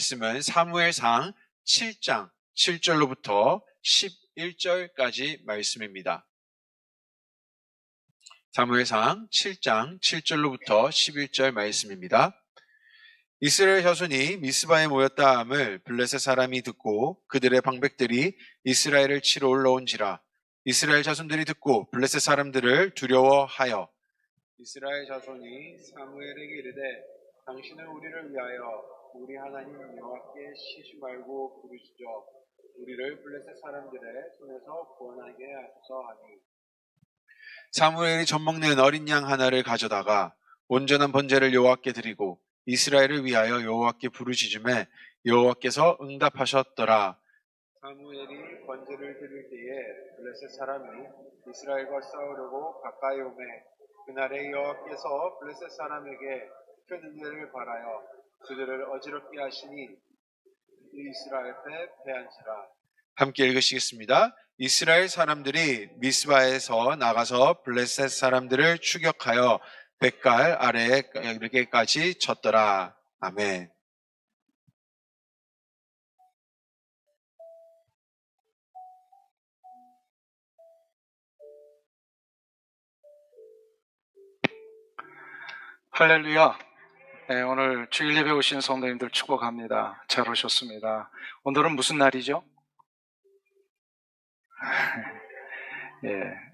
말씀은 사무엘상 7장 7절로부터 11절까지 말씀입니다. 사무엘상 7장 7절로부터 11절 말씀입니다. 이스라엘 자손이 미스바에 모였다 함을 블레셋 사람이 듣고 그들의 방백들이 이스라엘을 치러 올라온지라. 이스라엘 자손들이 듣고 블레셋 사람들을 두려워하여 이스라엘 자손이 사무엘에게 이르되 당신은 우리를 위하여 우리 하나님 여호와께 쉬지 말고 부르시죠. 우리를 블레셋 사람들의 손에서 구원하게 하소서 하니. 사무엘이 젖먹는 어린 양 하나를 가져다가 온전한 번제를 여호와께 드리고 이스라엘을 위하여 여호와께 부르짖음에 여호와께서 응답하셨더라. 사무엘이 번제를 드릴 때에 블레셋 사람이 이스라엘과 싸우려고 가까이 오매 그날에 여호와께서 블레셋 사람에게 큰 은혜를 바라여 그들을 어지럽게 하시니 이스라엘 앞에 패한지라. 함께 읽으시겠습니다. 이스라엘 사람들이 미스바에서 나가서 블레셋 사람들을 추격하여 벳갈 아래에 이르게까지 쳤더라. 아멘. 할렐루야. 네, 오늘 주일 예배 오신 성도님들 축복합니다. 잘 오셨습니다. 오늘은 무슨 날이죠?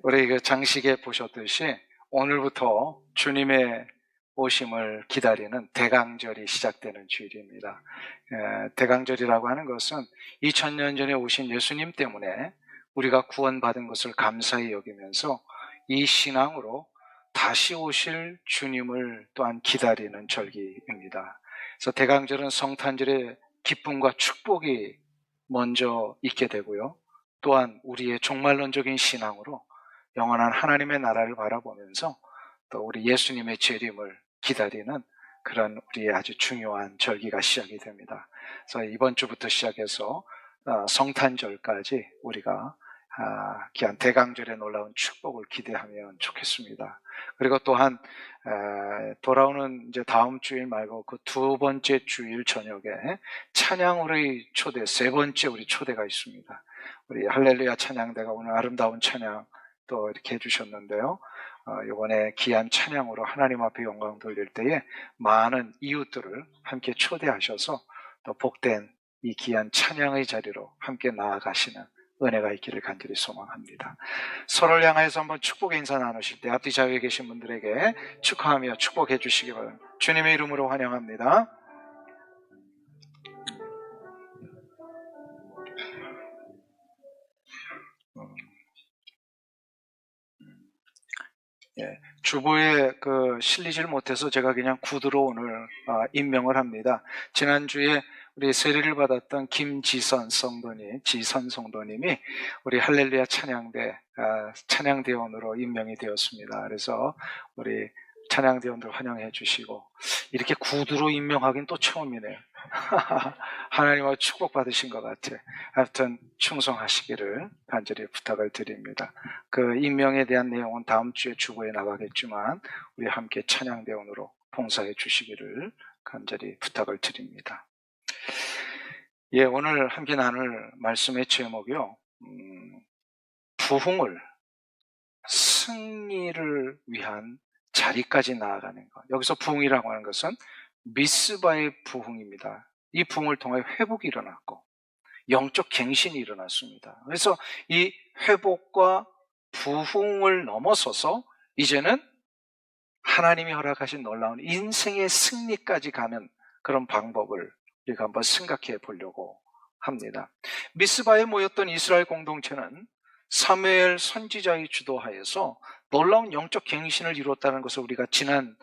우리 그 장식에 보셨듯이 오늘부터 주님의 오심을 기다리는 대강절이 시작되는 주일입니다. 대강절이라고 하는 것은 2000년 전에 오신 예수님 때문에 우리가 구원받은 것을 감사히 여기면서 이 신앙으로 다시 오실 주님을 또한 기다리는 절기입니다. 그래서 대강절은 성탄절의 기쁨과 축복이 먼저 있게 되고요. 또한 우리의 종말론적인 신앙으로 영원한 하나님의 나라를 바라보면서 또 우리 예수님의 재림을 기다리는 그런 우리의 아주 중요한 절기가 시작이 됩니다. 그래서 이번 주부터 시작해서 성탄절까지 우리가 귀한 대강절의 놀라운 축복을 기대하면 좋겠습니다. 그리고 또한 돌아오는 이제 다음 주일 말고 그 두 번째 주일 저녁에 찬양으로의 초대, 세 번째 우리 초대가 있습니다. 우리 할렐루야 찬양대가 오늘 아름다운 찬양 또 이렇게 해주셨는데요. 이번에 귀한 찬양으로 하나님 앞에 영광 돌릴 때에 많은 이웃들을 함께 초대하셔서 또 복된 이 귀한 찬양의 자리로 함께 나아가시는 은혜가 있기를 간절히 소망합니다. 서로를 향해서 한번 축복의 인사 나누실 때 앞뒤 좌우에 계신 분들에게 축하하며 축복해 주시기 바랍니다. 주님의 이름으로 환영합니다. 주보에 실리질 못해서 제가 그냥 구두로 오늘 임명을 합니다. 지난주에 우리 세례를 받았던 김지선 성도님이 우리 할렐루야 찬양대 찬양대원으로 임명이 되었습니다. 그래서 우리 찬양대원들 환영해 주시고 이렇게 구두로 임명하긴 또 처음이네요. 하나님과 축복받으신 것 같아요. 하여튼 충성하시기를 간절히 부탁을 드립니다. 그 임명에 대한 내용은 다음 주에 주보에 나가겠지만 우리 함께 찬양대원으로 봉사해 주시기를 간절히 부탁을 드립니다. 오늘 함께 나눌 말씀의 제목이요. 부흥을, 승리를 위한 자리까지 나아가는 것. 여기서 부흥이라고 하는 것은 미스바의 부흥입니다. 이 부흥을 통해 회복이 일어났고 영적 갱신이 일어났습니다. 그래서 이 회복과 부흥을 넘어서서 이제는 하나님이 허락하신 놀라운 인생의 승리까지 가는 그런 방법을 우리가 한번 생각해 보려고 합니다. 미스바에 모였던 이스라엘 공동체는 사무엘 선지자의 주도하에서 놀라운 영적 갱신을 이루었다는 것을 우리가 지난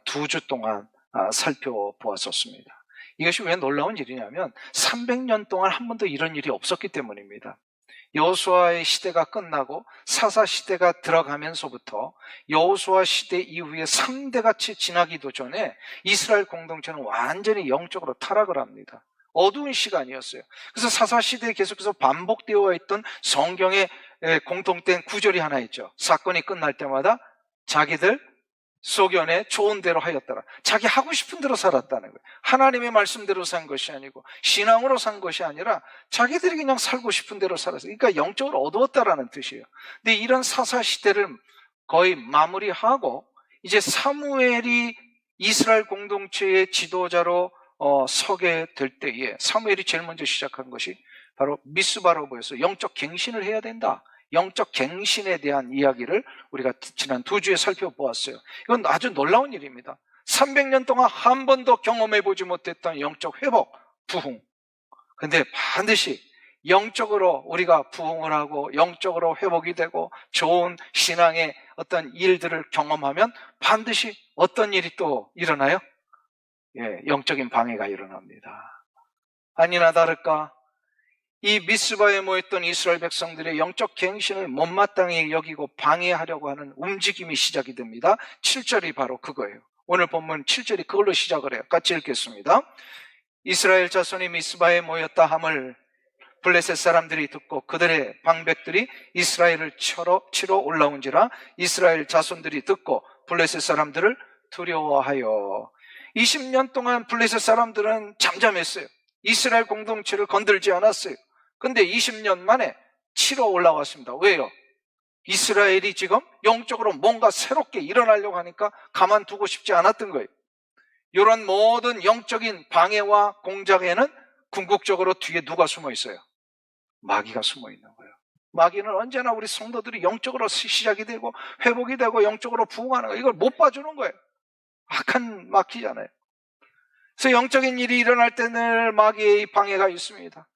2주 동안 살펴보았었습니다. 이것이 왜 놀라운 일이냐면 300년 동안 한 번도 이런 일이 없었기 때문입니다. 여호수아의 시대가 끝나고 사사 시대가 들어가면서부터 여호수아 시대 이후에 상대같이 지나기도 전에 이스라엘 공동체는 완전히 영적으로 타락을 합니다. 어두운 시간이었어요. 그래서 사사 시대에 계속해서 반복되어 있던 성경의 공통된 구절이 하나 있죠. 사건이 끝날 때마다 자기들 소견에 좋은 대로 하였더라. 자기 하고 싶은 대로 살았다는 거예요. 하나님의 말씀대로 산 것이 아니고 신앙으로 산 것이 아니라 자기들이 그냥 살고 싶은 대로 살았어요. 그러니까 영적으로 어두웠다라는 뜻이에요. 근데 이런 사사시대를 거의 마무리하고 이제 사무엘이 이스라엘 공동체의 지도자로 서게 될 때에 사무엘이 제일 먼저 시작한 것이 바로 미스바로 보여서 영적 갱신을 해야 된다. 영적 갱신에 대한 이야기를 우리가 지난 2주에 살펴보았어요. 이건 아주 놀라운 일입니다. 300년 동안 한 번도 경험해보지 못했던 영적 회복, 부흥. 근데 반드시 영적으로 우리가 부흥을 하고 영적으로 회복이 되고 좋은 신앙의 어떤 일들을 경험하면 반드시 어떤 일이 또 일어나요? 예, 영적인 방해가 일어납니다. 아니나 다를까 이 미스바에 모였던 이스라엘 백성들의 영적 갱신을 못마땅히 여기고 방해하려고 하는 움직임이 시작이 됩니다. 7절이 바로 그거예요. 오늘 본문 7절이 그걸로 시작을 해요. 같이 읽겠습니다. 이스라엘 자손이 미스바에 모였다 함을 블레셋 사람들이 듣고 그들의 방백들이 이스라엘을 치러 올라온지라 이스라엘 자손들이 듣고 블레셋 사람들을 두려워하여 20년 동안 블레셋 사람들은 잠잠했어요. 이스라엘 공동체를 건들지 않았어요. 근데 20년 만에 치러 올라왔습니다. 왜요? 이스라엘이 지금 영적으로 뭔가 새롭게 일어나려고 하니까 가만두고 싶지 않았던 거예요. 이런 모든 영적인 방해와 공작에는 궁극적으로 뒤에 누가 숨어 있어요? 마귀가 숨어 있는 거예요. 마귀는 언제나 우리 성도들이 영적으로 시작이 되고 회복이 되고 영적으로 부흥하는 거예요. 이걸 못 봐주는 거예요. 악한 마귀잖아요. 그래서 영적인 일이 일어날 때 늘 마귀의 방해가 있습니다.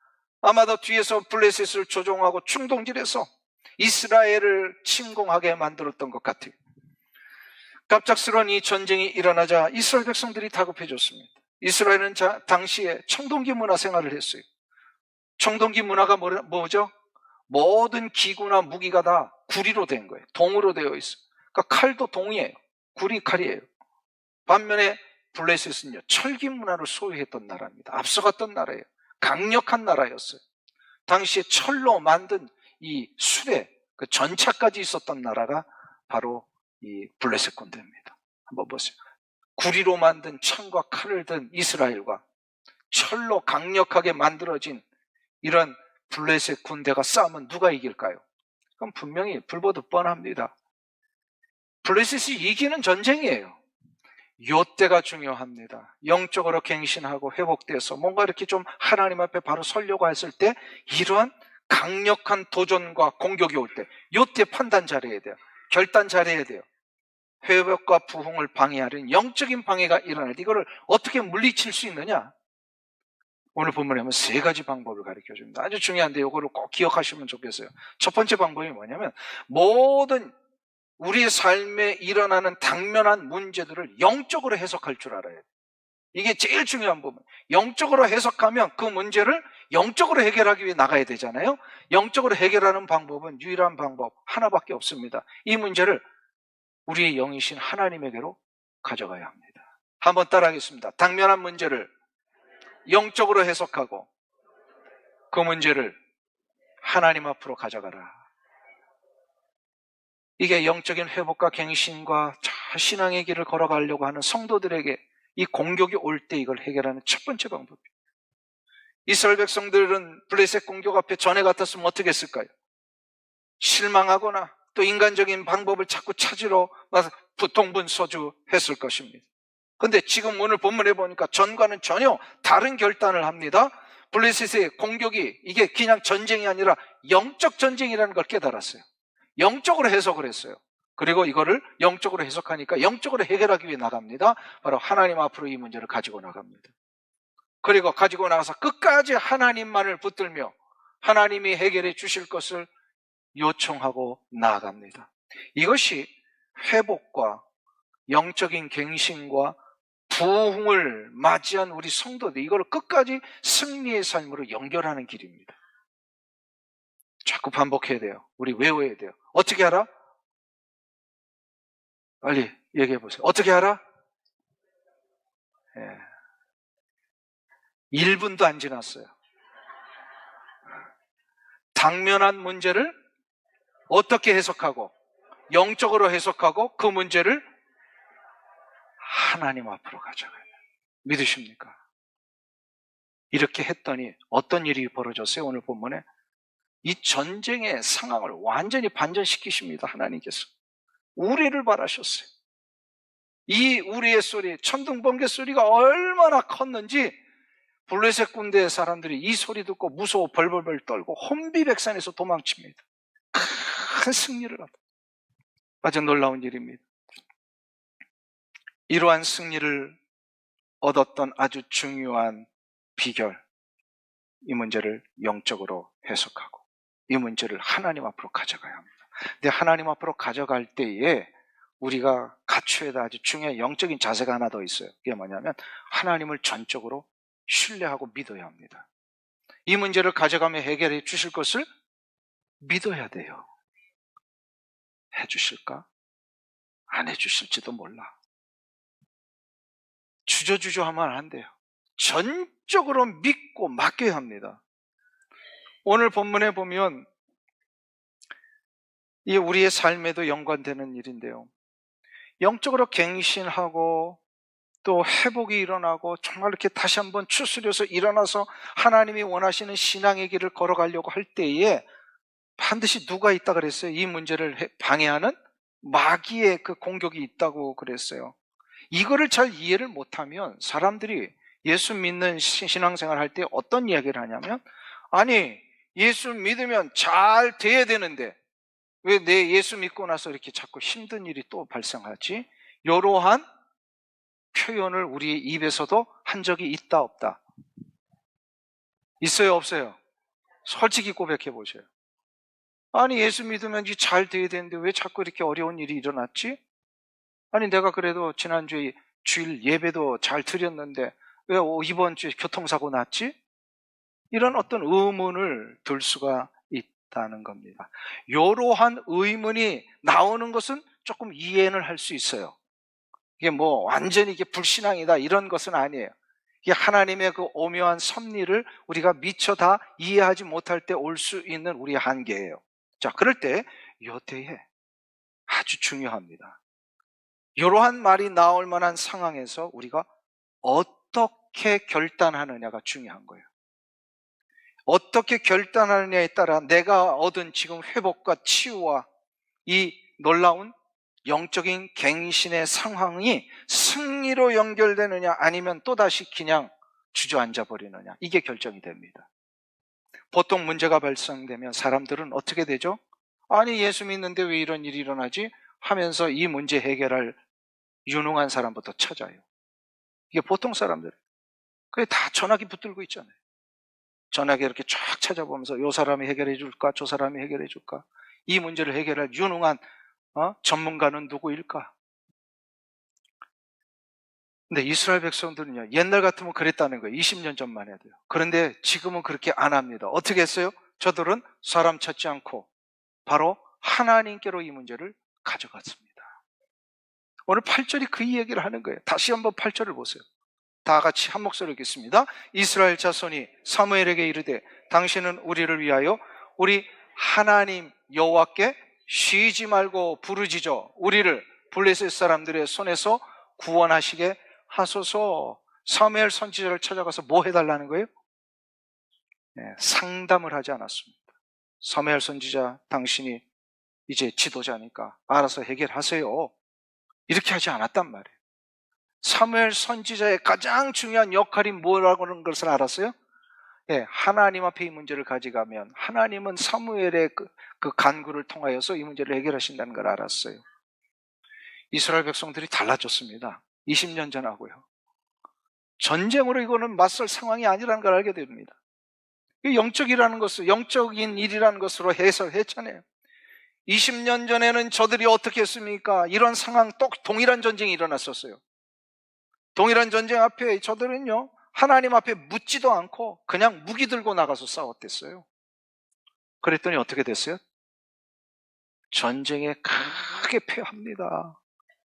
아마도 뒤에서 블레셋을 조종하고 충동질해서 이스라엘을 침공하게 만들었던 것 같아요. 갑작스러운 이 전쟁이 일어나자 이스라엘 백성들이 다급해졌습니다. 이스라엘은 당시에 청동기 문화 생활을 했어요. 청동기 문화가 뭐죠? 모든 기구나 무기가 다 구리로 된 거예요. 동으로 되어 있어요. 그러니까 칼도 동이에요. 구리 칼이에요. 반면에 블레셋은요, 철기 문화를 소유했던 나라입니다. 앞서갔던 나라예요. 강력한 나라였어요. 당시에 철로 만든 이 수레, 그 전차까지 있었던 나라가 바로 이 블레셋 군대입니다. 한번 보세요. 구리로 만든 창과 칼을 든 이스라엘과 철로 강력하게 만들어진 이런 블레셋 군대가 싸우면 누가 이길까요? 그럼 분명히 불보듯 뻔합니다. 블레셋이 이기는 전쟁이에요. 요때가 중요합니다. 영적으로 갱신하고 회복돼서 뭔가 이렇게 좀 하나님 앞에 바로 서려고 했을 때 이러한 강력한 도전과 공격이 올 때 요때 판단 잘해야 돼요. 결단 잘해야 돼요. 회복과 부흥을 방해하는 영적인 방해가 일어날 때 이거를 어떻게 물리칠 수 있느냐? 오늘 본문에 보면 3가지 방법을 가르쳐 줍니다. 아주 중요한데 이거를 꼭 기억하시면 좋겠어요. 첫 번째 방법이 뭐냐면 모든 우리의 삶에 일어나는 당면한 문제들을 영적으로 해석할 줄 알아야 돼요. 이게 제일 중요한 부분. 영적으로 해석하면 그 문제를 영적으로 해결하기 위해 나가야 되잖아요. 영적으로 해결하는 방법은 유일한 방법 하나밖에 없습니다. 이 문제를 우리의 영이신 하나님에게로 가져가야 합니다. 한번 따라하겠습니다. 당면한 문제를 영적으로 해석하고 그 문제를 하나님 앞으로 가져가라. 이게 영적인 회복과 갱신과 신앙의 길을 걸어가려고 하는 성도들에게 이 공격이 올 때 이걸 해결하는 첫 번째 방법이에요. 이스라엘 백성들은 블레셋 공격 앞에 전에 같았으면 어떻게 했을까요? 실망하거나 또 인간적인 방법을 자꾸 찾으러 부통분서주 했을 것입니다. 그런데 지금 오늘 본문에 보니까 전과는 전혀 다른 결단을 합니다. 블레셋의 공격이 이게 그냥 전쟁이 아니라 영적 전쟁이라는 걸 깨달았어요. 영적으로 해석을 했어요. 그리고 이거를 영적으로 해석하니까 영적으로 해결하기 위해 나갑니다. 바로 하나님 앞으로 이 문제를 가지고 나갑니다. 그리고 가지고 나가서 끝까지 하나님만을 붙들며 하나님이 해결해 주실 것을 요청하고 나아갑니다. 이것이 회복과 영적인 갱신과 부흥을 맞이한 우리 성도들, 이걸 끝까지 승리의 삶으로 연결하는 길입니다. 자꾸 반복해야 돼요. 우리 외워야 돼요. 어떻게 알아? 빨리 얘기해 보세요. 어떻게 알아? 1분도 안 지났어요. 당면한 문제를 어떻게 해석하고 영적으로 해석하고 그 문제를 하나님 앞으로 가져가요. 믿으십니까? 이렇게 했더니 어떤 일이 벌어졌어요? 오늘 본문에 이 전쟁의 상황을 완전히 반전시키십니다. 하나님께서 우리를 바라셨어요. 이 우리의 소리, 천둥번개 소리가 얼마나 컸는지 블레셋 군대의 사람들이 이 소리 듣고 무서워 벌벌벌 떨고 혼비백산에서 도망칩니다. 큰 승리를 합니다. 아주 놀라운 일입니다. 이러한 승리를 얻었던 아주 중요한 비결, 이 문제를 영적으로 해석하고 이 문제를 하나님 앞으로 가져가야 합니다. 근데 하나님 앞으로 가져갈 때에 우리가 갖춰야 될 아주 중요한 영적인 자세가 하나 더 있어요. 그게 뭐냐면 하나님을 전적으로 신뢰하고 믿어야 합니다. 이 문제를 가져가며 해결해 주실 것을 믿어야 돼요. 해주실까? 안 해주실지도 몰라. 주저주저 하면 안 돼요. 전적으로 믿고 맡겨야 합니다. 오늘 본문에 보면 이 우리의 삶에도 연관되는 일인데요. 영적으로 갱신하고 또 회복이 일어나고 정말 이렇게 다시 한번 추스려서 일어나서 하나님이 원하시는 신앙의 길을 걸어가려고 할 때에 반드시 누가 있다 그랬어요? 이 문제를 방해하는 마귀의 그 공격이 있다고 그랬어요. 이거를 잘 이해를 못하면 사람들이 예수 믿는 신앙생활 할 때 어떤 이야기를 하냐면, 아니 예수 믿으면 잘 돼야 되는데 왜 내 예수 믿고 나서 이렇게 자꾸 힘든 일이 또 발생하지? 이러한 표현을 우리 입에서도 한 적이 있다 없다? 있어요 없어요? 솔직히 고백해 보세요. 아니 예수 믿으면 잘 돼야 되는데 왜 자꾸 이렇게 어려운 일이 일어났지? 아니 내가 그래도 지난주에 주일 예배도 잘 드렸는데 왜 이번 주에 교통사고 났지? 이런 어떤 의문을 들 수가 있다는 겁니다. 이러한 의문이 나오는 것은 조금 이해는 할 수 있어요. 이게 뭐 완전히 이게 불신앙이다 이런 것은 아니에요. 이게 하나님의 그 오묘한 섭리를 우리가 미처 다 이해하지 못할 때 올 수 있는 우리의 한계예요. 자, 그럴 때 이때에 아주 중요합니다. 이러한 말이 나올 만한 상황에서 우리가 어떻게 결단하느냐가 중요한 거예요. 어떻게 결단하느냐에 따라 내가 얻은 지금 회복과 치유와 이 놀라운 영적인 갱신의 상황이 승리로 연결되느냐 아니면 또다시 그냥 주저앉아 버리느냐, 이게 결정이 됩니다. 보통 문제가 발생되면 사람들은 어떻게 되죠? 아니 예수 믿는데 왜 이런 일이 일어나지? 하면서 이 문제 해결할 유능한 사람부터 찾아요. 이게 보통 사람들. 그게 다 전화기 붙들고 있잖아요. 전화기 이렇게 쫙 찾아보면서 요 사람이 해결해 줄까? 저 사람이 해결해 줄까? 이 문제를 해결할 유능한 전문가는 누구일까? 근데 이스라엘 백성들은요, 옛날 같으면 그랬다는 거예요. 20년 전만 해도요. 그런데 지금은 그렇게 안 합니다. 어떻게 했어요? 저들은 사람 찾지 않고 바로 하나님께로 이 문제를 가져갔습니다. 오늘 8절이 그 이야기를 하는 거예요. 다시 한번 8절을 보세요. 다 같이 한 목소리로 읽겠습니다. 이스라엘 자손이 사무엘에게 이르되 당신은 우리를 위하여 우리 하나님 여호와께 쉬지 말고 부르짖어 우리를 블레셋 사람들의 손에서 구원하시게 하소서. 사무엘 선지자를 찾아가서 뭐 해달라는 거예요? 상담을 하지 않았습니다. 사무엘 선지자, 당신이 이제 지도자니까 알아서 해결하세요, 이렇게 하지 않았단 말이에요. 사무엘 선지자의 가장 중요한 역할이 뭐라고 하는 것을 알았어요? 하나님 앞에 이 문제를 가져가면 하나님은 사무엘의 그 간구를 통하여서 이 문제를 해결하신다는 걸 알았어요. 이스라엘 백성들이 달라졌습니다. 20년 전하고요. 전쟁으로 이거는 맞설 상황이 아니라는 걸 알게 됩니다. 영적이라는 것을, 영적인 일이라는 것으로 해석했잖아요. 20년 전에는 저들이 어떻게 했습니까? 이런 상황, 또 동일한 전쟁이 일어났었어요. 동일한 전쟁 앞에 저들은요, 하나님 앞에 묻지도 않고 그냥 무기 들고 나가서 싸웠댔어요. 그랬더니 어떻게 됐어요? 전쟁에 크게 패합니다.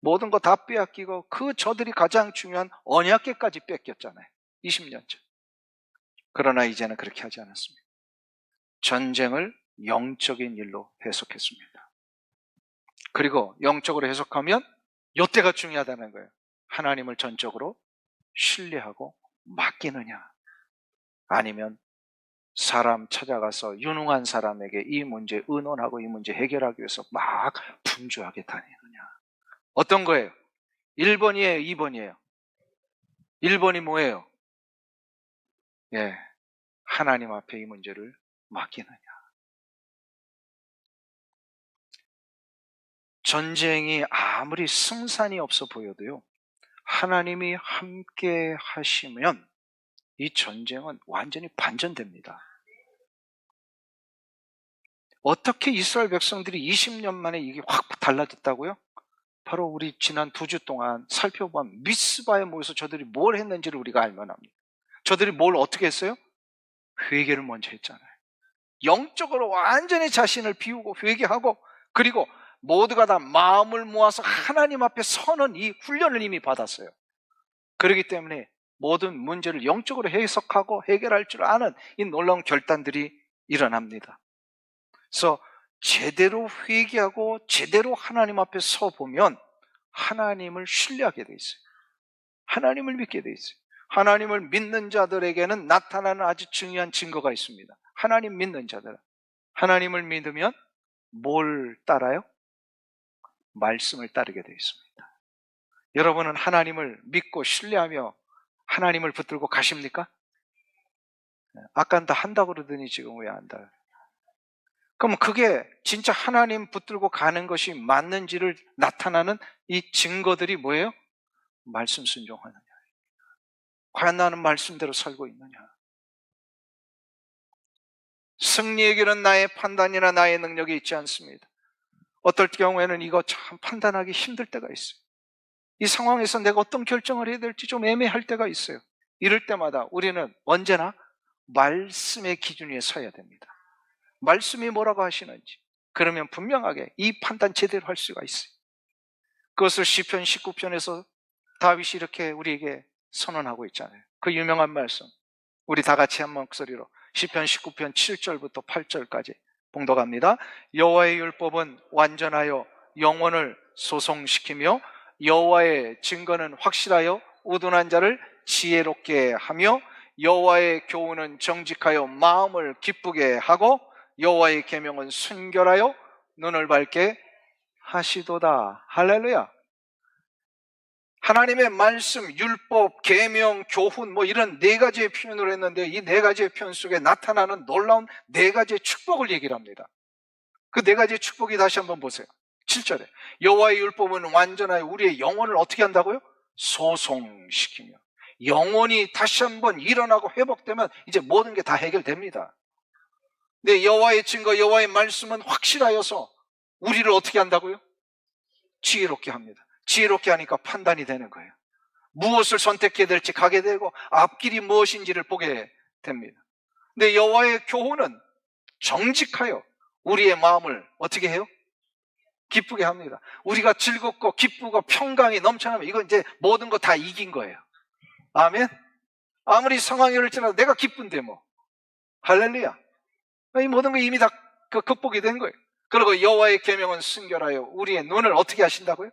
모든 거 다 빼앗기고 그 저들이 가장 중요한 언약궤까지 뺏겼잖아요. 20년 전. 그러나 이제는 그렇게 하지 않았습니다. 전쟁을 영적인 일로 해석했습니다. 그리고 영적으로 해석하면 이때가 중요하다는 거예요. 하나님을 전적으로 신뢰하고 맡기느냐, 아니면 사람 찾아가서 유능한 사람에게 이 문제 의논하고 이 문제 해결하기 위해서 막 분주하게 다니느냐. 어떤 거예요? 1번이에요, 2번이에요? 1번이 뭐예요? 예, 하나님 앞에 이 문제를 맡기느냐. 전쟁이 아무리 승산이 없어 보여도요, 하나님이 함께 하시면 이 전쟁은 완전히 반전됩니다. 어떻게 이스라엘 백성들이 20년 만에 이게 확 달라졌다고요? 바로 우리 지난 2주 동안 살펴본 미스바에 모여서 저들이 뭘 했는지를 우리가 알면 합니다. 저들이 뭘 어떻게 했어요? 회개를 먼저 했잖아요. 영적으로 완전히 자신을 비우고 회개하고, 그리고 모두가 다 마음을 모아서 하나님 앞에 서는 이 훈련을 이미 받았어요. 그렇기 때문에 모든 문제를 영적으로 해석하고 해결할 줄 아는 이 놀라운 결단들이 일어납니다. 그래서 제대로 회개하고 제대로 하나님 앞에 서 보면 하나님을 신뢰하게 돼 있어요. 하나님을 믿게 돼 있어요. 하나님을 믿는 자들에게는 나타나는 아주 중요한 증거가 있습니다. 하나님 믿는 자들, 하나님을 믿으면 뭘 따라요? 말씀을 따르게 되어 있습니다. 여러분은 하나님을 믿고 신뢰하며 하나님을 붙들고 가십니까? 아까는 다 한다고 그러더니 지금 왜 안 한다? 그럼 그게 진짜 하나님 붙들고 가는 것이 맞는지를 나타나는 이 증거들이 뭐예요? 말씀 순종하느냐. 과연 나는 말씀대로 살고 있느냐. 승리의 길은 나의 판단이나 나의 능력이 있지 않습니다. 어떨 경우에는 이거 참 판단하기 힘들 때가 있어요. 이 상황에서 내가 어떤 결정을 해야 될지 좀 애매할 때가 있어요. 이럴 때마다 우리는 언제나 말씀의 기준 위에 서야 됩니다. 말씀이 뭐라고 하시는지, 그러면 분명하게 이 판단 제대로 할 수가 있어요. 그것을 시편 19편에서 다윗이 이렇게 우리에게 선언하고 있잖아요. 그 유명한 말씀, 우리 다 같이 한 목소리로 시편 19편 7절부터 8절까지 봉독합니다. 여호와의 율법은 완전하여 영혼을 소송시키며 여호와의 증거는 확실하여 우둔한 자를 지혜롭게 하며 여호와의 교훈은 정직하여 마음을 기쁘게 하고 여호와의 계명은 순결하여 눈을 밝게 하시도다. 할렐루야. 하나님의 말씀, 율법, 계명, 교훈 이런 4가지의 표현을 했는데 이 4가지의 표현 속에 나타나는 놀라운 4가지의 축복을 얘기를 합니다. 그 4가지의 축복이 다시 한번 보세요. 7절에 여호와의 율법은 완전하여 우리의 영혼을 어떻게 한다고요? 소송시키며. 영혼이 다시 한번 일어나고 회복되면 이제 모든 게 다 해결됩니다. 근데 여호와의 증거, 여호와의 말씀은 확실하여서 우리를 어떻게 한다고요? 지혜롭게 합니다. 지혜롭게 하니까 판단이 되는 거예요. 무엇을 선택해야 될지 가게 되고 앞길이 무엇인지를 보게 됩니다. 근데 여호와의 교훈은 정직하여 우리의 마음을 어떻게 해요? 기쁘게 합니다. 우리가 즐겁고 기쁘고 평강이 넘쳐나면 이건 이제 모든 거 다 이긴 거예요. 아멘. 아무리 상황이 이럴지라도 내가 기쁜데 할렐루야. 이 모든 거 이미 다 극복이 된 거예요. 그리고 여호와의 계명은 순결하여 우리의 눈을 어떻게 하신다고요?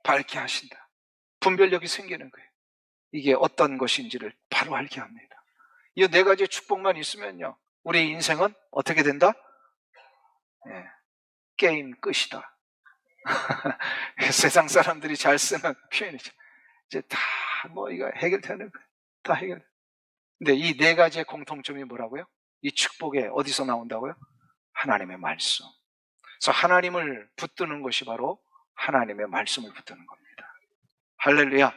밝게 하신다. 분별력이 생기는 거예요. 이게 어떤 것인지를 바로 알게 합니다. 이 4가지 축복만 있으면요, 우리 인생은 어떻게 된다? 게임 끝이다. 세상 사람들이 잘 쓰는 표현이죠. 이제 다 이거 해결되는 거예요. 다 해결. 근데 이 4가지의 공통점이 뭐라고요? 이 축복에 어디서 나온다고요? 하나님의 말씀. 그래서 하나님을 붙드는 것이 바로 하나님의 말씀을 붙드는 겁니다. 할렐루야.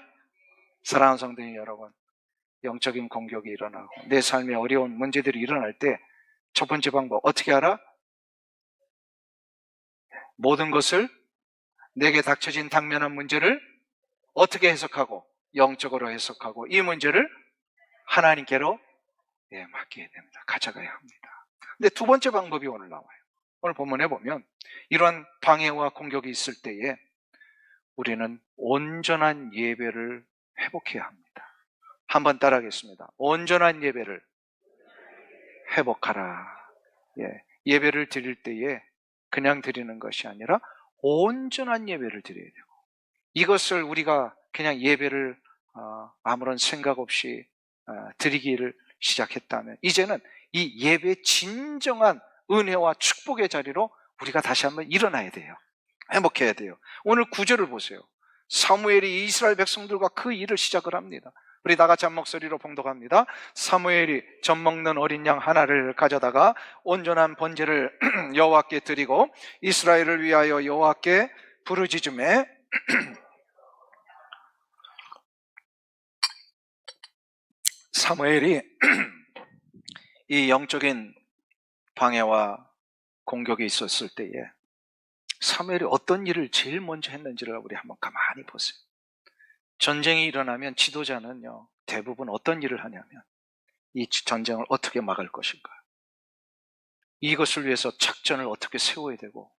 사랑하는 성도님 여러분, 영적인 공격이 일어나고 내 삶에 어려운 문제들이 일어날 때 첫 번째 방법 어떻게 알아? 모든 것을 내게 닥쳐진 당면한 문제를 어떻게 해석하고 영적으로 해석하고 이 문제를 하나님께로 맡겨야 됩니다. 가져가야 합니다. 근데 2번째 방법이 오늘 나와요. 오늘 본문에 보면 이런 방해와 공격이 있을 때에 우리는 온전한 예배를 회복해야 합니다. 한번 따라하겠습니다. 온전한 예배를 회복하라. 예배를 드릴 때에 그냥 드리는 것이 아니라 온전한 예배를 드려야 되고, 이것을 우리가 그냥 예배를 아무런 생각 없이 드리기를 시작했다면, 이제는 이 예배의 진정한 은혜와 축복의 자리로 우리가 다시 한번 일어나야 돼요. 회복해야 돼요. 오늘 9절을 보세요. 사무엘이 이스라엘 백성들과 그 일을 시작을 합니다. 우리 다 같이 한 목소리로 봉독합니다. 사무엘이 젖 먹는 어린 양 하나를 가져다가 온전한 번제를 여호와께 드리고 이스라엘을 위하여 여호와께 부르짖음에 사무엘이 이 영적인 방해와 공격이 있었을 때에 사무엘이 어떤 일을 제일 먼저 했는지를 우리 한번 가만히 보세요. 전쟁이 일어나면 지도자는요, 대부분 어떤 일을 하냐면 이 전쟁을 어떻게 막을 것인가, 이것을 위해서 작전을 어떻게 세워야 되고,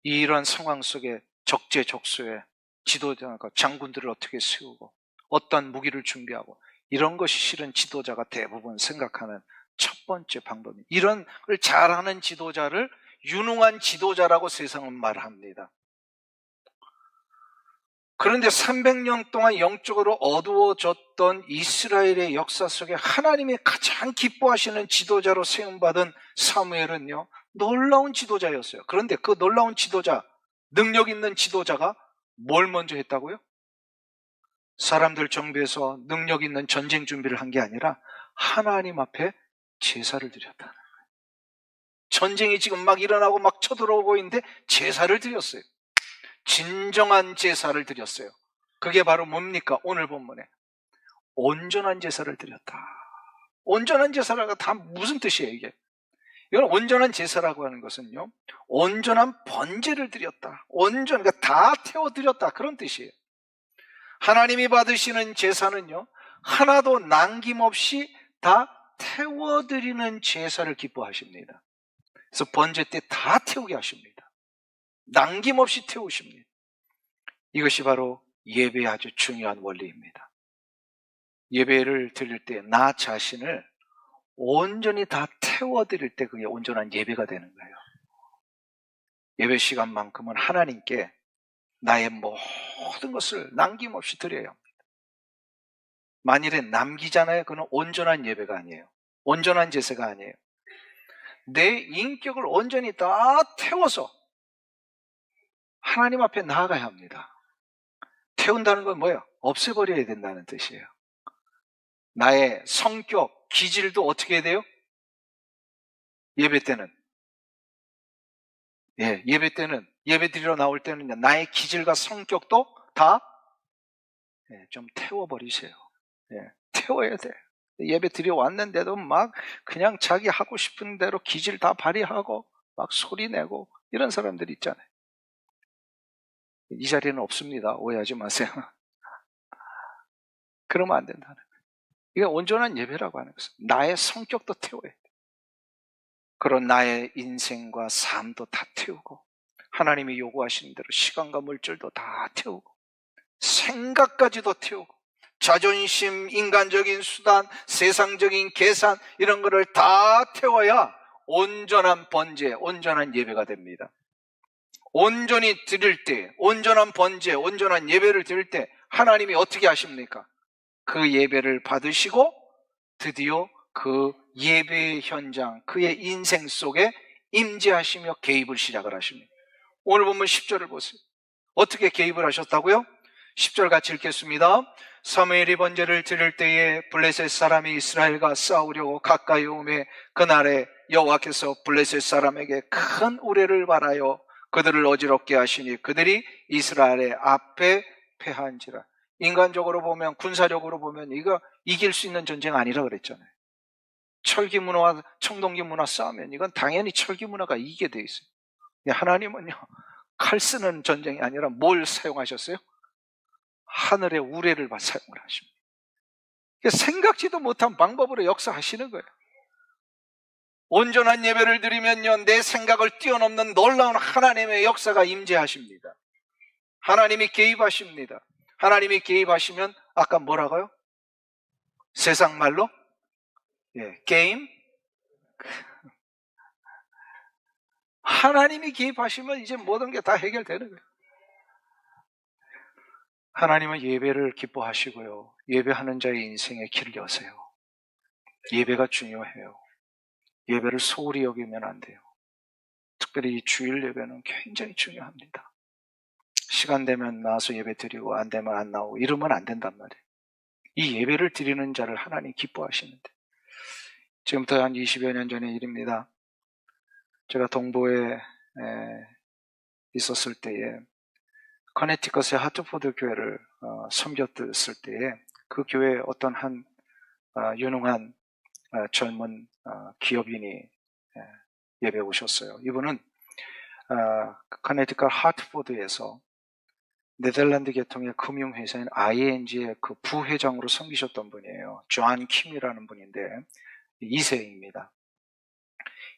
이러한 상황 속에 적재적소에 지도자가 장군들을 어떻게 세우고 어떤 무기를 준비하고, 이런 것이 실은 지도자가 대부분 생각하는 첫 번째 방법입니다. 이런 걸 잘하는 지도자를 유능한 지도자라고 세상은 말합니다. 그런데 300년 동안 영적으로 어두워졌던 이스라엘의 역사 속에 하나님이 가장 기뻐하시는 지도자로 세움받은 사무엘은요, 놀라운 지도자였어요. 그런데 그 놀라운 지도자, 능력 있는 지도자가 뭘 먼저 했다고요? 사람들 정비해서 능력 있는 전쟁 준비를 한 게 아니라 하나님 앞에 제사를 드렸다는 거예요. 전쟁이 지금 막 일어나고 막 쳐들어오고 있는데 제사를 드렸어요. 진정한 제사를 드렸어요. 그게 바로 뭡니까? 오늘 본문에 온전한 제사를 드렸다. 온전한 제사라가 다 무슨 뜻이에요, 이게? 이건 온전한 제사라고 하는 것은요, 온전한 번제를 드렸다. 그러니까 다 태워드렸다. 그런 뜻이에요. 하나님이 받으시는 제사는요, 하나도 남김없이 다 태워드리는 제사를 기뻐하십니다. 그래서 번제 때 다 태우게 하십니다. 남김없이 태우십니다. 이것이 바로 예배의 아주 중요한 원리입니다. 예배를 드릴 때 나 자신을 온전히 다 태워드릴 때 그게 온전한 예배가 되는 거예요. 예배 시간만큼은 하나님께 나의 모든 것을 남김없이 드려야 합니다. 만일에 남기잖아요, 그건 온전한 예배가 아니에요. 온전한 제사가 아니에요. 내 인격을 온전히 다 태워서 하나님 앞에 나아가야 합니다. 태운다는 건 뭐예요? 없애버려야 된다는 뜻이에요. 나의 성격, 기질도 어떻게 해야 돼요? 예배 때는 예배 드리러 나올 때는 나의 기질과 성격도 다 좀 태워버리세요. 태워야 돼. 예배 드려 왔는데도 막 그냥 자기 하고 싶은 대로 기질 다 발휘하고 막 소리 내고 이런 사람들 있잖아요. 이 자리는 없습니다. 오해하지 마세요. 그러면 안 된다는 거예요. 이게 온전한 예배라고 하는 것은 나의 성격도 태워야 돼. 그런 나의 인생과 삶도 다 태우고, 하나님이 요구하시는 대로 시간과 물질도 다 태우고, 생각까지도 태우고, 자존심, 인간적인 수단, 세상적인 계산, 이런 거를 다 태워야 온전한 번제, 온전한 예배가 됩니다. 온전히 드릴 때, 온전한 번제, 온전한 예배를 드릴 때 하나님이 어떻게 하십니까? 그 예배를 받으시고 드디어 그 예배의 현장, 그의 인생 속에 임재하시며 개입을 시작을 하십니다. 오늘 보면 10절을 보세요. 어떻게 개입을 하셨다고요? 10절 같이 읽겠습니다. 사무엘이 번제를 드릴 때에 블레셋 사람이 이스라엘과 싸우려고 가까이 오매 그날에 여호와께서 블레셋 사람에게 큰 우레를 발하여 그들을 어지럽게 하시니 그들이 이스라엘의 앞에 패한지라. 인간적으로 보면, 군사력으로 보면 이거 이길 수 있는 전쟁 아니라 그랬잖아요. 철기 문화와 청동기 문화 싸우면 이건 당연히 철기 문화가 이기게 돼 있어요. 하나님은요, 칼 쓰는 전쟁이 아니라 뭘 사용하셨어요? 하늘의 우레를 사용을 하십니다. 생각지도 못한 방법으로 역사하시는 거예요. 온전한 예배를 드리면요, 내 생각을 뛰어넘는 놀라운 하나님의 역사가 임재하십니다. 하나님이 개입하십니다. 하나님이 개입하시면 아까 뭐라고요? 세상 말로 게임? 하나님이 개입하시면 이제 모든 게 다 해결되는 거예요. 하나님은 예배를 기뻐하시고요. 예배하는 자의 인생에 길을 여세요. 예배가 중요해요. 예배를 소홀히 여기면 안 돼요. 특별히 이 주일 예배는 굉장히 중요합니다. 시간 되면 나와서 예배 드리고 안 되면 안 나오고 이러면 안 된단 말이에요. 이 예배를 드리는 자를 하나님 기뻐하시는데, 지금부터 한 20여 년 전의 일입니다. 제가 동부에 있었을 때에 커네티컷의 하트포드 교회를 섬겼을 때에 그 교회에 어떤 한 유능한 젊은 기업인이 예배 오셨어요. 이분은 커네티컷 하트포드에서 네덜란드 계통의 금융회사인 ING의 그 부회장으로 섬기셨던 분이에요. 존 킴이라는 분인데 2세입니다.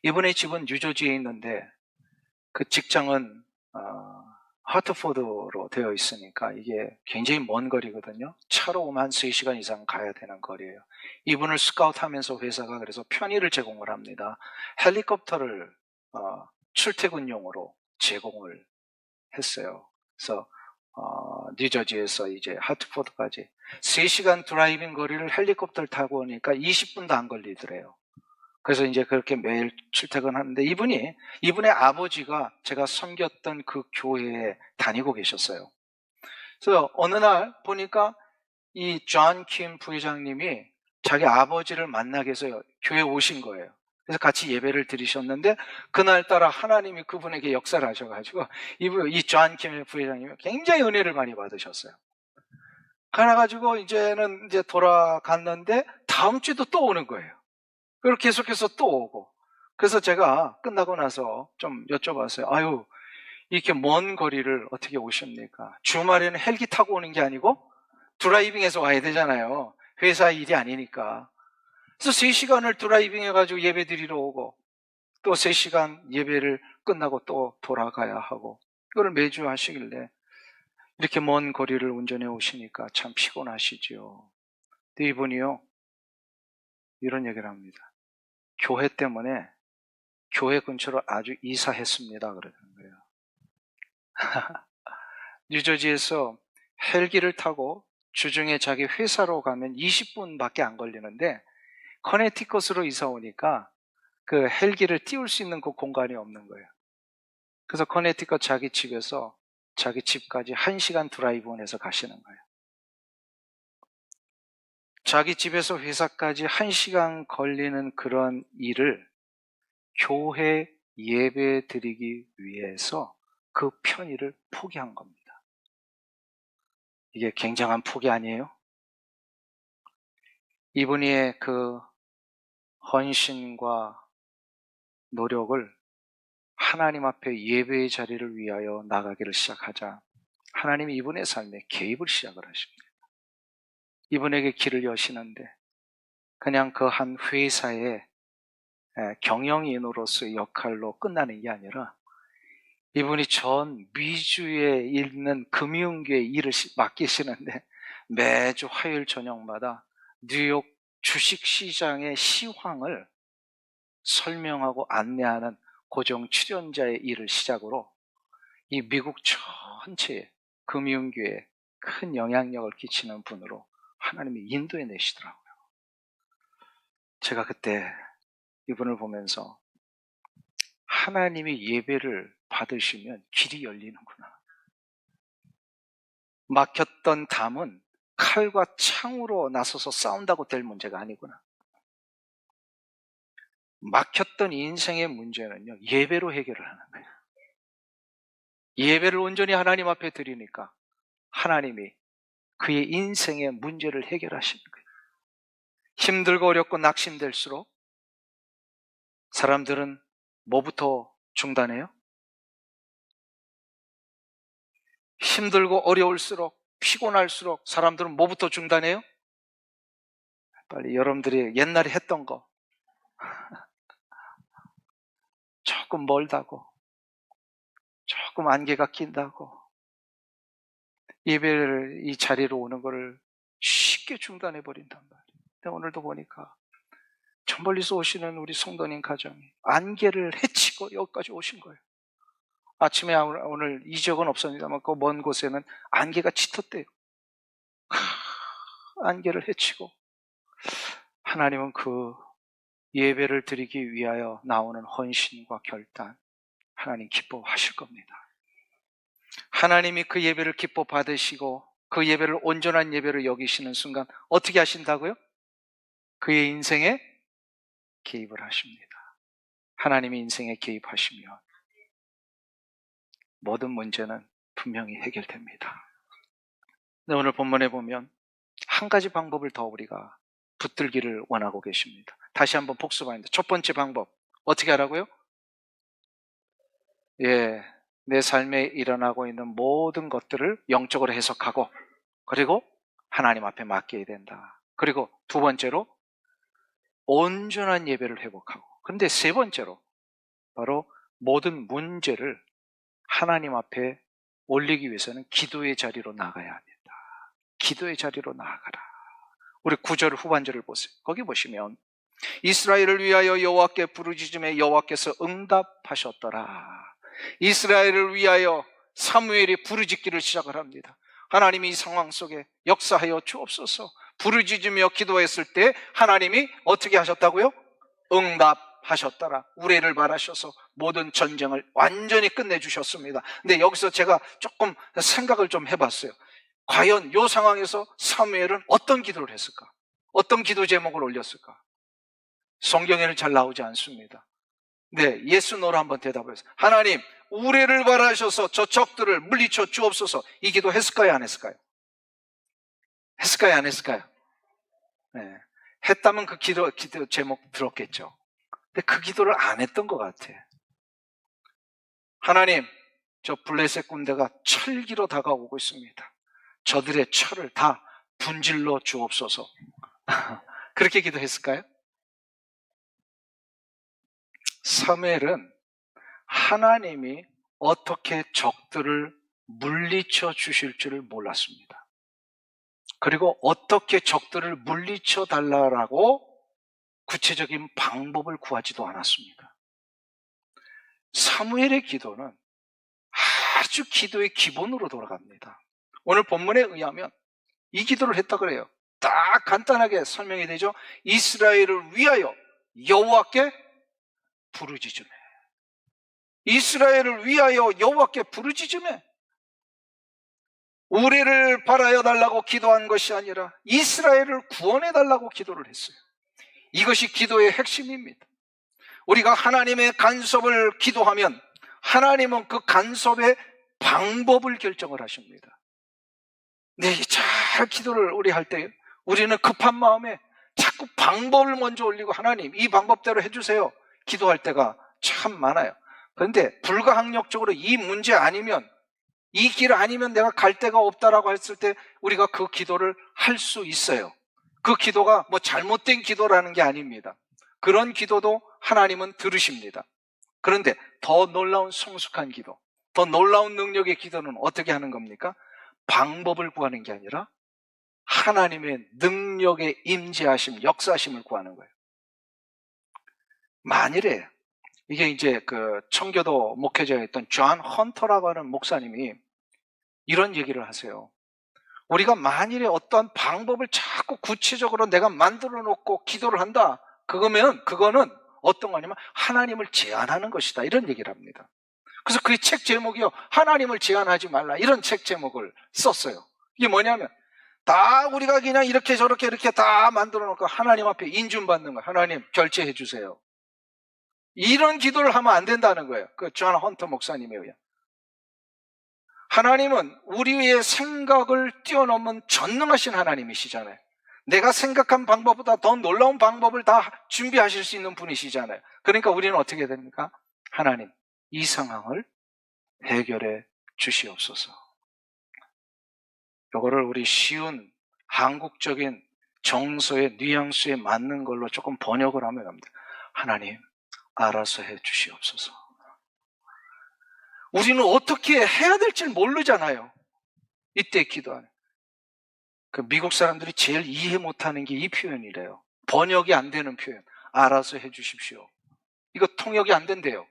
이분의 집은 뉴저지에 있는데 그 직장은 하트포드로 되어 있으니까 이게 굉장히 먼 거리거든요. 차로 오면 한 3시간 이상 가야 되는 거리예요. 이분을 스카우트하면서 회사가 그래서 편의를 제공을 합니다. 헬리콥터를 출퇴근용으로 제공을 했어요. 그래서 뉴저지에서 이제 하트포드까지 3시간 드라이빙 거리를 헬리콥터를 타고 오니까 20분도 안 걸리더래요. 그래서 이제 그렇게 매일 출퇴근하는데 이분의 아버지가 제가 섬겼던 그 교회에 다니고 계셨어요. 그래서 어느 날 보니까 이 존 킴 부회장님이 자기 아버지를 만나기 위해서 교회에 오신 거예요. 그래서 같이 예배를 드리셨는데 그날따라 하나님이 그분에게 역사를 하셔가지고 이 존 킴 부회장님이 굉장히 은혜를 많이 받으셨어요. 그래가지고 이제는 이제 돌아갔는데 다음 주에도 또 오는 거예요. 그리고 계속해서 또 오고. 그래서 제가 끝나고 나서 좀 여쭤봤어요. 아유, 이렇게 먼 거리를 어떻게 오십니까? 주말에는 헬기 타고 오는 게 아니고 드라이빙해서 와야 되잖아요. 회사 일이 아니니까. 그래서 3시간을 드라이빙 해가지고 예배 드리러 오고 또 3시간 예배를 끝나고 또 돌아가야 하고 이걸 매주 하시길래 이렇게 먼 거리를 운전해 오시니까 참 피곤하시죠. 근데 이분이요, 이런 얘기를 합니다. 교회 때문에 교회 근처로 아주 이사했습니다. 그러는 거예요. 뉴저지에서 헬기를 타고 주중에 자기 회사로 가면 20분밖에 안 걸리는데 커네티컷으로 이사 오니까 그 헬기를 띄울 수 있는 그 공간이 없는 거예요. 그래서 커네티컷 자기 집에서 자기 집까지 1시간 드라이브를 해서 가시는 거예요. 자기 집에서 회사까지 1시간 걸리는 그런 일을 교회 예배 드리기 위해서 그 편의를 포기한 겁니다. 이게 굉장한 포기 아니에요? 이분의 그 헌신과 노력을 하나님 앞에 예배의 자리를 위하여 나가기를 시작하자 하나님이 이분의 삶에 개입을 시작을 하십니다. 이분에게 길을 여시는데 그냥 그 한 회사의 경영인으로서의 역할로 끝나는 게 아니라 이분이 전 미주에 있는 금융계에 일을 맡기시는데 매주 화요일 저녁마다 뉴욕 주식시장의 시황을 설명하고 안내하는 고정 출연자의 일을 시작으로 이 미국 전체에 금융계에 큰 영향력을 끼치는 분으로 하나님이 인도해 내시더라고요. 제가 그때 이분을 보면서 하나님이 예배를 받으시면 길이 열리는구나. 막혔던 담은 칼과 창으로 나서서 싸운다고 될 문제가 아니구나. 막혔던 인생의 문제는요, 예배로 해결을 하는 거예요. 예배를 온전히 하나님 앞에 드리니까 하나님이 그의 인생의 문제를 해결하시는 거예요. 힘들고 어렵고 낙심될수록 사람들은 뭐부터 중단해요? 힘들고 어려울수록, 피곤할수록 사람들은 뭐부터 중단해요? 빨리 여러분들이 옛날에 했던 거 조금 멀다고, 조금 안개가 낀다고 예배를 이 자리로 오는 것을 쉽게 중단해 버린단 말이에요. 근데 오늘도 보니까 저 멀리서 오시는 우리 성도님 가정이 안개를 헤치고 여기까지 오신 거예요. 아침에 오늘 이 지역은 없었습니다만 그 먼 곳에는 안개가 짙었대요. 안개를 헤치고 하나님은 그 예배를 드리기 위하여 나오는 헌신과 결단, 하나님 기뻐하실 겁니다. 하나님이 그 예배를 기뻐 받으시고 그 예배를 온전한 예배로 여기시는 순간 어떻게 하신다고요? 그의 인생에 개입을 하십니다. 하나님이 인생에 개입하시면 모든 문제는 분명히 해결됩니다. 근데 오늘 본문에 보면 한 가지 방법을 더 우리가 붙들기를 원하고 계십니다. 다시 한번 복습합니다. 첫 번째 방법 어떻게 하라고요? 내 삶에 일어나고 있는 모든 것들을 영적으로 해석하고 그리고 하나님 앞에 맡겨야 된다. 그리고 두 번째로 온전한 예배를 회복하고, 그런데 세 번째로 바로 모든 문제를 하나님 앞에 올리기 위해서는 기도의 자리로 나가야 합니다. 기도의 자리로 나아가라. 우리 9절 후반절을 보세요. 거기 보시면 이스라엘을 위하여 여호와께 부르짖음에 여호와께서 응답하셨더라. 이스라엘을 위하여 사무엘이 부르짖기를 시작을 합니다. 하나님이 이 상황 속에 역사하여 주옵소서. 부르짖으며 기도했을 때 하나님이 어떻게 하셨다고요? 응답하셨더라. 우레를 바라셔서 모든 전쟁을 완전히 끝내주셨습니다. 근데 여기서 제가 조금 생각을 좀 해봤어요. 과연 이 상황에서 사무엘은 어떤 기도를 했을까? 어떤 기도 제목을 올렸을까? 성경에는 잘 나오지 않습니다. 네, 예스노로 한번 대답해서 하나님 우레를 바라셔서 저 적들을 물리쳐 주옵소서. 이 기도 했을까요? 안 했을까요? 했을까요? 안 했을까요? 네, 했다면 그 기도 제목 들었겠죠. 근데 그 기도를 안 했던 것 같아. 하나님, 저 블레셋 군대가 철기로 다가오고 있습니다. 저들의 철을 다 분질러 주옵소서. 그렇게 기도했을까요? 사무엘은 하나님이 어떻게 적들을 물리쳐 주실 줄을 몰랐습니다. 그리고 어떻게 적들을 물리쳐 달라고 구체적인 방법을 구하지도 않았습니다. 사무엘의 기도는 아주 기도의 기본으로 돌아갑니다. 오늘 본문에 의하면 이 기도를 했다 그래요. 딱 간단하게 설명이 되죠. 이스라엘을 위하여 여호와께 부르짖으매. 이스라엘을 위하여 여호와께 부르짖으매. 우레를 바라여 달라고 기도한 것이 아니라 이스라엘을 구원해 달라고 기도를 했어요. 이것이 기도의 핵심입니다. 우리가 하나님의 간섭을 기도하면 하나님은 그 간섭의 방법을 결정을 하십니다. 네, 잘 기도를 우리 할 때 우리는 급한 마음에 자꾸 방법을 먼저 올리고 하나님 이 방법대로 해주세요. 기도할 때가 참 많아요. 그런데 불가항력적으로 이 문제 아니면 이 길 아니면 내가 갈 데가 없다라고 했을 때 우리가 그 기도를 할 수 있어요. 그 기도가 뭐 잘못된 기도라는 게 아닙니다. 그런 기도도 하나님은 들으십니다. 그런데 더 놀라운 성숙한 기도, 더 놀라운 능력의 기도는 어떻게 하는 겁니까? 방법을 구하는 게 아니라 하나님의 능력의 임재하심, 역사하심을 구하는 거예요. 만일에 이게 이제 그 청교도 목회자였던 존 헌터라고 하는 목사님이 이런 얘기를 하세요. 우리가 만일에 어떠한 방법을 자꾸 구체적으로 내가 만들어 놓고 기도를 한다. 그거는 어떤 거냐면 하나님을 제한하는 것이다. 이런 얘기를 합니다. 그래서 그 책 제목이요. 하나님을 제한하지 말라. 이런 책 제목을 썼어요. 이게 뭐냐면 다 우리가 그냥 이렇게 저렇게 이렇게 다 만들어 놓고 하나님 앞에 인준받는 거예요. 하나님 결제해 주세요. 이런 기도를 하면 안 된다는 거예요. 그 존 헌터 목사님에 의한. 하나님은 우리의 생각을 뛰어넘은 전능하신 하나님이시잖아요. 내가 생각한 방법보다 더 놀라운 방법을 다 준비하실 수 있는 분이시잖아요. 그러니까 우리는 어떻게 해야 됩니까? 하나님, 이 상황을 해결해 주시옵소서. 이거를 우리 쉬운 한국적인 정서의 뉘앙스에 맞는 걸로 조금 번역을 하면 합니다. 하나님, 알아서 해 주시옵소서. 우리는 어떻게 해야 될지 모르잖아요. 이때 기도하는. 그 미국 사람들이 제일 이해 못하는 게 이 표현이래요. 번역이 안 되는 표현. 알아서 해 주십시오. 이거 통역이 안 된대요.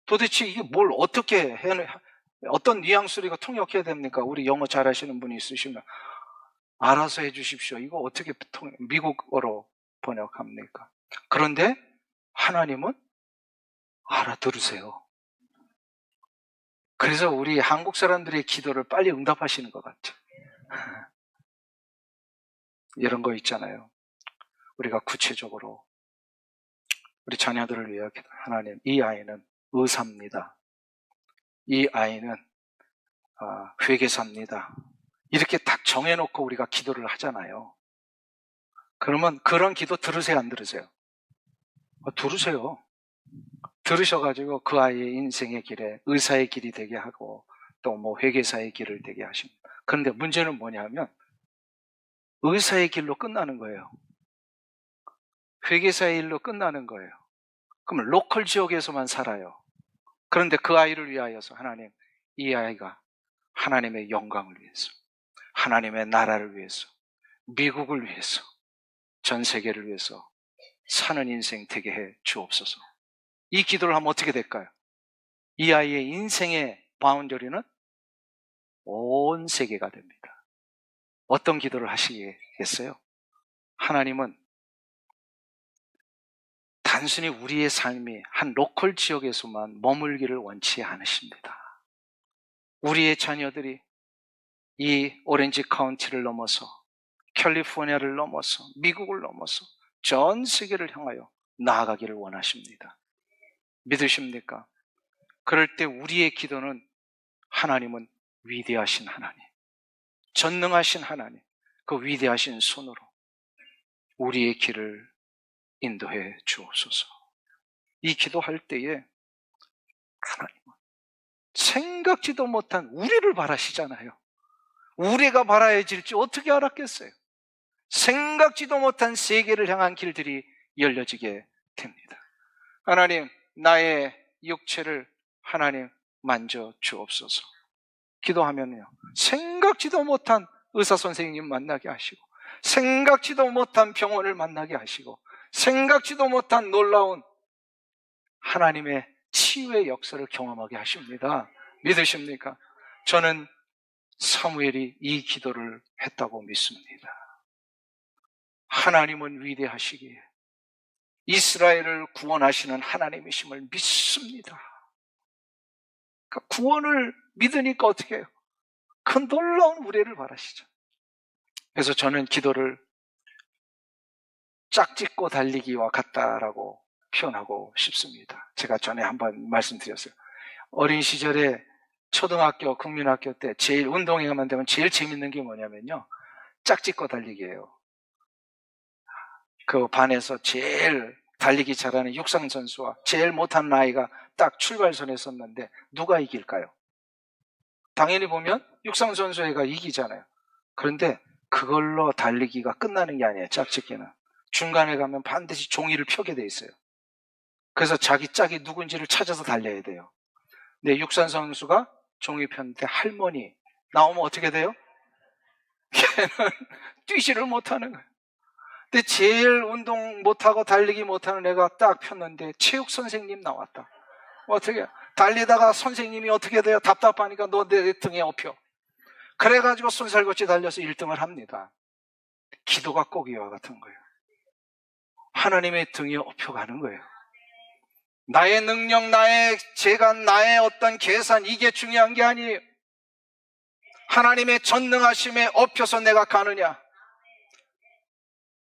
도대체 이게 뭘 어떻게 어떤 뉘앙스로 이거 통역해야 됩니까? 우리 영어 잘하시는 분이 있으시면 알아서 해주십시오. 이거 어떻게 미국어로 번역합니까? 그런데 하나님은 알아들으세요. 그래서 우리 한국 사람들의 기도를 빨리 응답하시는 것 같죠. 이런 거 있잖아요. 우리가 구체적으로 우리 자녀들을 위해 기도. 하나님, 이 아이는 의사입니다. 이 아이는 회계사입니다. 이렇게 딱 정해놓고 우리가 기도를 하잖아요. 그러면 그런 기도 들으세요, 안 들으세요? 들으세요. 들으셔가지고 그 아이의 인생의 길에 의사의 길이 되게 하고 또 뭐 회계사의 길을 되게 하십니다. 그런데 문제는 뭐냐면 의사의 길로 끝나는 거예요. 회계사의 일로 끝나는 거예요. 그럼 로컬 지역에서만 살아요. 그런데 그 아이를 위하여서 하나님, 이 아이가 하나님의 영광을 위해서, 하나님의 나라를 위해서, 미국을 위해서, 전 세계를 위해서 사는 인생 되게 해 주옵소서. 이 기도를 하면 어떻게 될까요? 이 아이의 인생의 바운더리는 온 세계가 됩니다. 어떤 기도를 하시겠어요? 하나님은 단순히 우리의 삶이 한 로컬 지역에서만 머물기를 원치 않으십니다. 우리의 자녀들이 이 오렌지 카운티를 넘어서 캘리포니아를 넘어서 미국을 넘어서 전 세계를 향하여 나아가기를 원하십니다. 믿으십니까? 그럴 때 우리의 기도는 하나님은 위대하신 하나님, 전능하신 하나님, 그 위대하신 손으로 우리의 길을 인도해 주옵소서. 이 기도할 때에 하나님은 생각지도 못한 우리를 바라시잖아요. 우리가 바라야질지 어떻게 알았겠어요? 생각지도 못한 세계를 향한 길들이 열려지게 됩니다. 하나님, 나의 육체를 하나님 만져 주옵소서. 기도하면요, 생각지도 못한 의사 선생님 만나게 하시고, 생각지도 못한 병원을 만나게 하시고, 생각지도 못한 놀라운 하나님의 치유의 역사를 경험하게 하십니다. 믿으십니까? 저는 사무엘이 이 기도를 했다고 믿습니다. 하나님은 위대하시기에 이스라엘을 구원하시는 하나님이심을 믿습니다. 그러니까 구원을 믿으니까 어떻게 해요? 그 놀라운 우레를 바라시죠. 그래서 저는 기도를 짝짓고 달리기와 같다라고 표현하고 싶습니다. 제가 전에 한번 말씀드렸어요. 어린 시절에 초등학교, 국민학교 때 제일 운동회만 되면 제일 재밌는 게 뭐냐면요, 짝짓고 달리기예요. 그 반에서 제일 달리기 잘하는 육상 선수와 제일 못하는 아이가 딱 출발선에 섰는데 누가 이길까요? 당연히 보면 육상 선수가 이기잖아요. 그런데 그걸로 달리기가 끝나는 게 아니에요. 짝짓기는 중간에 가면 반드시 종이를 펴게 돼 있어요. 그래서 자기 짝이 누군지를 찾아서 달려야 돼요. 근데 육상 선수가 종이 폈는데 할머니 나오면 어떻게 돼요? 걔는 뛰지를 못하는 거예요. 근데 제일 운동 못하고 달리기 못하는 애가 딱 폈는데 체육 선생님 나왔다. 어떻게 달리다가 선생님이 어떻게 돼요? 답답하니까 너 내 등에 업혀. 그래가지고 손살같이 달려서 1등을 합니다. 기도가 꼭 이와 같은 거예요. 하나님의 등에 업혀가는 거예요. 나의 능력, 나의 재간, 나의 어떤 계산, 이게 중요한 게 아니에요. 하나님의 전능하심에 업혀서 내가 가느냐,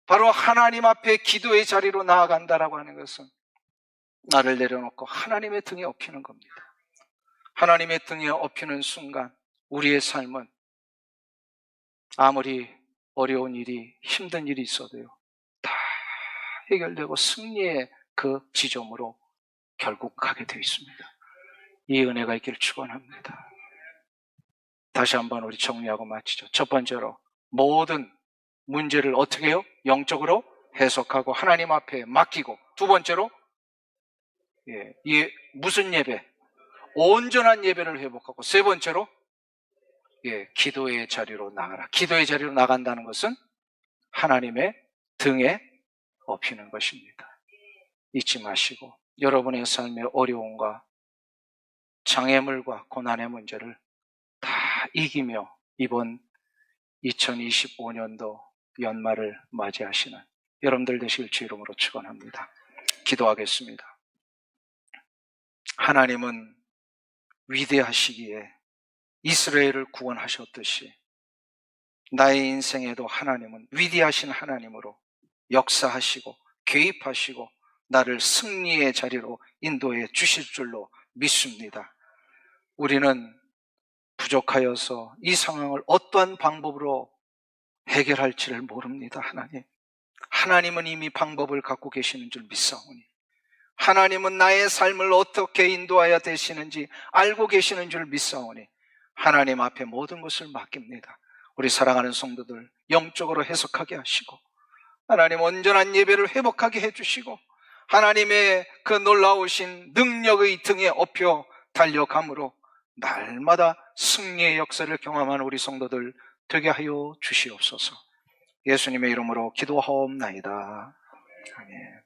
바로 하나님 앞에 기도의 자리로 나아간다라고 하는 것은 나를 내려놓고 하나님의 등에 업히는 겁니다. 하나님의 등에 업히는 순간 우리의 삶은 아무리 어려운 일이, 힘든 일이 있어도요, 다 해결되고 승리의 그 지점으로 결국 가게 되어 있습니다. 이 은혜가 있기를 축원합니다. 다시 한번 우리 정리하고 마치죠. 첫 번째로 모든 문제를 어떻게 해요? 영적으로 해석하고 하나님 앞에 맡기고, 두 번째로 무슨 예배? 온전한 예배를 회복하고, 세 번째로 기도의 자리로 나가라. 기도의 자리로 나간다는 것은 하나님의 등에 업히는 것입니다. 잊지 마시고 여러분의 삶의 어려움과 장애물과 고난의 문제를 다 이기며 이번 2025년도 연말을 맞이하시는 여러분들 되실 주 이름으로 축원합니다. 기도하겠습니다. 하나님은 위대하시기에 이스라엘을 구원하셨듯이 나의 인생에도 하나님은 위대하신 하나님으로 역사하시고 개입하시고 나를 승리의 자리로 인도해 주실 줄로 믿습니다. 우리는 부족하여서 이 상황을 어떠한 방법으로 해결할지를 모릅니다. 하나님은 이미 방법을 갖고 계시는 줄 믿사오니 하나님은 나의 삶을 어떻게 인도하여 되시는지 알고 계시는 줄 믿사오니 하나님 앞에 모든 것을 맡깁니다. 우리 사랑하는 성도들 영적으로 해석하게 하시고 하나님 온전한 예배를 회복하게 해주시고 하나님의 그 놀라우신 능력의 등에 업혀 달려감으로 날마다 승리의 역사를 경험하는 우리 성도들 되게 하여 주시옵소서. 예수님의 이름으로 기도하옵나이다. 아멘.